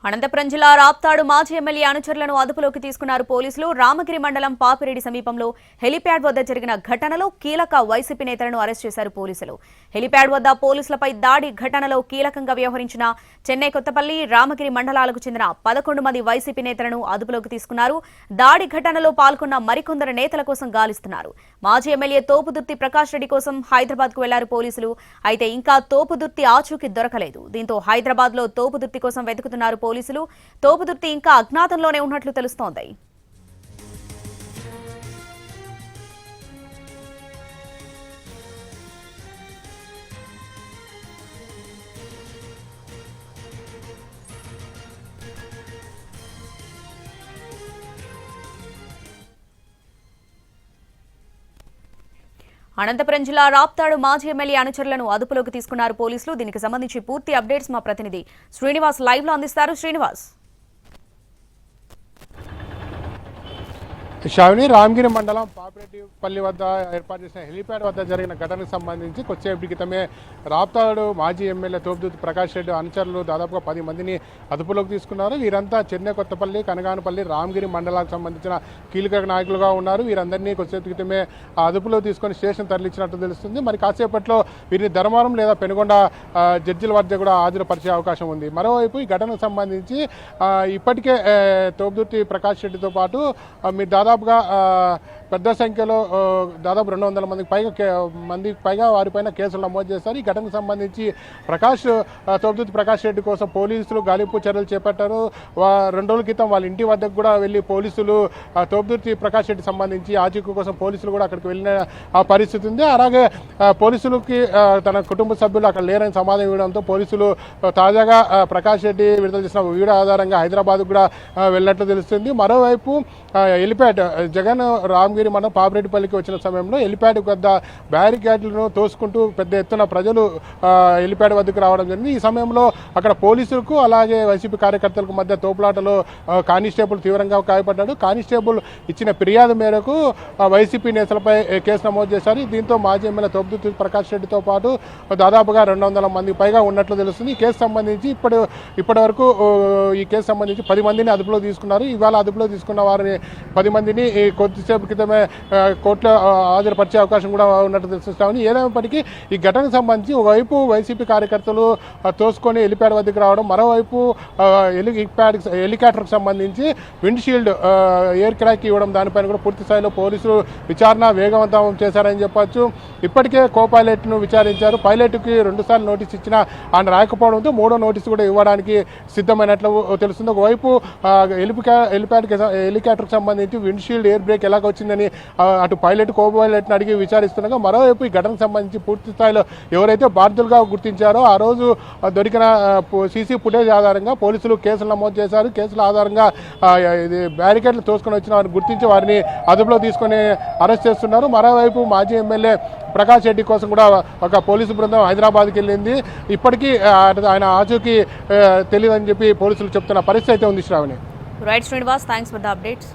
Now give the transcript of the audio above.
అనంతపురం జిల్లా రాప్తాడు మాజీ ఎమ్మెల్యే అనుచరులను అదుపులోకి తీసుకున్నారు పోలీసులు. రామగిరి మండలం పాపిరెడ్డి సమీపంలో హెలిప్యాడ్ వద్ద జరిగిన ఘటనలో కీలక వైసీపీ నేతలను అరెస్ట్ చేశారు పోలీసులు. హెలిప్యాడ్ వద్ద పోలీసులపై దాడి ఘటనలో కీలకంగా వ్యవహరించిన చెన్నై కొత్తపల్లి, రామగిరి మండలాలకు చెందిన 11 మంది వైసీపీ నేతలను అదుపులోకి తీసుకున్నారు. దాడి ఘటనలో పాల్గొన్న మరికొందరు నేతల కోసం గాలిస్తున్నారు. మాజీ ఎమ్మెల్యే తోపుదుర్తి ప్రకాష్ రెడ్డి కోసం హైదరాబాద్ కు వెళ్లారు పోలీసులు. అయితే ఇంకా తోపుదుర్తి ఆచూకీ దొరకలేదు. దీంతో హైదరాబాద్ లో తోపుదుర్తి కోసం వెతుకుతున్నారు పోలీసులు. తోపుదుర్తి ఇంకా అజ్ఞాతంలోనే ఉన్నట్లు తెలుస్తోంది. అనంతపురం జిల్లా రాప్తాడు మాజీ ఎమ్మెల్యే అనుచరులను అదుపులోకి తీసుకున్నారు పోలీసులు. దీనికి సంబంధించి పూర్తి అప్డేట్స్ మా ప్రతినిధి శ్రీనివాస్ లైవ్ లో అందిస్తారు. శ్రీనివాస్, షావిని రామగిరి మండలం పాపిరెడ్డిపల్లి వద్ద ఏర్పాటు చేసిన హెలిప్యాడ్ వద్ద జరిగిన ఘటనకు సంబంధించి కొద్దిసేపటి క్రితమే రాప్తాడు మాజీ ఎమ్మెల్యే తోపుదుర్తి ప్రకాష్ రెడ్డి అనుచరులు దాదాపుగా 10 మందిని అదుపులోకి తీసుకున్నారు. వీరంతా చెన్నై కొత్తపల్లి, కనగానపల్లి, రామగిరి మండలాలకు సంబంధించిన కీలక నాయకులుగా ఉన్నారు. వీరందరినీ కొద్దిసేపు క్రితమే అదుపులో తీసుకొని స్టేషన్ తరలించినట్టు తెలుస్తుంది. మరి కాసేపట్లో వీరిని ధర్మవరం లేదా పెనుగొండ జడ్జిల వద్ద కూడా హాజరుపరిచే అవకాశం ఉంది. మరోవైపు ఈ ఘటనకు సంబంధించి ఇప్పటికే తోపుదుర్తి ప్రకాష్ రెడ్డితో పాటు మీరు దాదాపుగా పెద్ద సంఖ్యలో దాదాపు 200 మందికి పైగా వారిపైన కేసులు నమోదు చేశారు. ఈ ఘటనకు సంబంధించి తోపుదుర్తి ప్రకాష్ రెడ్డి కోసం పోలీసులు గాలింపు చర్యలు చేపట్టారు. 2 రోజుల క్రితం వాళ్ళ ఇంటి వద్దకు కూడా వెళ్ళి పోలీసులు తోపుదుర్తి ప్రకాష్ రెడ్డి సంబంధించి ఆచూకీ కోసం పోలీసులు కూడా అక్కడికి వెళ్ళిన పరిస్థితి ఉంది. అలాగే పోలీసులకి తన కుటుంబ సభ్యులు అక్కడ లేరని సమాధానం ఇవ్వడంతో పోలీసులు తాజాగా ప్రకాష్ రెడ్డి విడుదల చేసిన వీడియో ఆధారంగా హైదరాబాద్ కూడా వెళ్ళినట్లు తెలుస్తుంది. మరోవైపు హెలిప్యాడ్ జగన్ రామగిరి మండలం పాపిరెడ్డిపల్లికి వచ్చిన సమయంలో హెలిప్యాడ్ వద్ద బ్యారికేడ్లను తోసుకుంటూ పెద్ద ఎత్తున ప్రజలు హెలిప్యాడ్ వద్దకు రావడం జరిగింది. ఈ సమయంలో అక్కడ పోలీసులకు అలాగే వైసీపీ కార్యకర్తలకు మధ్య తోపులాటలో కానిస్టేబుల్ తీవ్రంగా గాయపడ్డాడు. కానిస్టేబుల్ ఇచ్చిన ఫిర్యాదు మేరకు వైసీపీ నేతలపై కేసు నమోదు చేశారు. దీంతో మాజీ ఎమ్మెల్యే తోపుదుర్తి ప్రకాష్ రెడ్డితో పాటు దాదాపుగా 200 మందికి పైగా ఉన్నట్లు తెలుస్తుంది. ఈ కేసు సంబంధించి ఇప్పటి వరకు ఈ కేసు సంబంధించి 10 మందిని అదుపులో తీసుకున్నారు. ఇవాళ అదుపులో తీసుకున్న వారిని 10 మందిని కొద్దిసేపు క్రితమే కోర్టులో హాజరుపరిచే అవకాశం కూడా ఉన్నట్టు తెలుస్తామని. ఏదైనప్పటికీ ఈ ఘటనకు సంబంధించి ఒకవైపు వైసీపీ కార్యకర్తలు తోసుకొని హెలిప్యాడ్ వద్దకు రావడం, మరోవైపు హెలికాప్టర్కి సంబంధించి విండ్షీల్డ్ ఎయిర్ క్రాక్ ఇవ్వడం, దానిపైన కూడా పూర్తి స్థాయిలో పోలీసులు విచారణ వేగవంతం చేశారని చెప్పొచ్చు. ఇప్పటికే కో పైలట్ను విచారించారు. పైలట్కి 2 సార్లు నోటీస్ ఇచ్చినా ఆయన రాకపోవడంతో 3వ నోటీసు కూడా ఇవ్వడానికి సిద్ధమైనట్లు తెలుస్తుంది. ఒకవైపు హెలికాప్టర్కి సంబంధించి విండ్షీల్డ్ ఎయిర్ బ్రేక్ ఎలాగొచ్చిందని అటు పైలట్ కో పైలట్ని అడిగి విచారిస్తుండగా, మరోవైపు ఈ ఘటనకు సంబంధించి పూర్తి స్థాయిలో ఎవరైతే బాధితులుగా గుర్తించారో ఆ రోజు దొరికిన సీసీ ఫుటేజ్ ఆధారంగా పోలీసులు కేసులు నమోదు చేశారు. కేసుల ఆధారంగా బ్యారికేడ్లు తోసుకొని వచ్చిన వారిని గుర్తించి వారిని అదుపులో తీసుకొని అరెస్ట్ చేస్తున్నారు. మరోవైపు మాజీ ఎమ్మెల్యే ప్రకాష్ రెడ్డి కోసం కూడా ఒక పోలీసు బృందం హైదరాబాద్కి వెళ్ళింది. ఇప్పటికీ ఆయన ఆచూకీ తెలియదని చెప్పి పోలీసులు చెప్తున్న పరిస్థితి అయితే ఉంది. Sravani. Right Srinivas, thanks for the updates.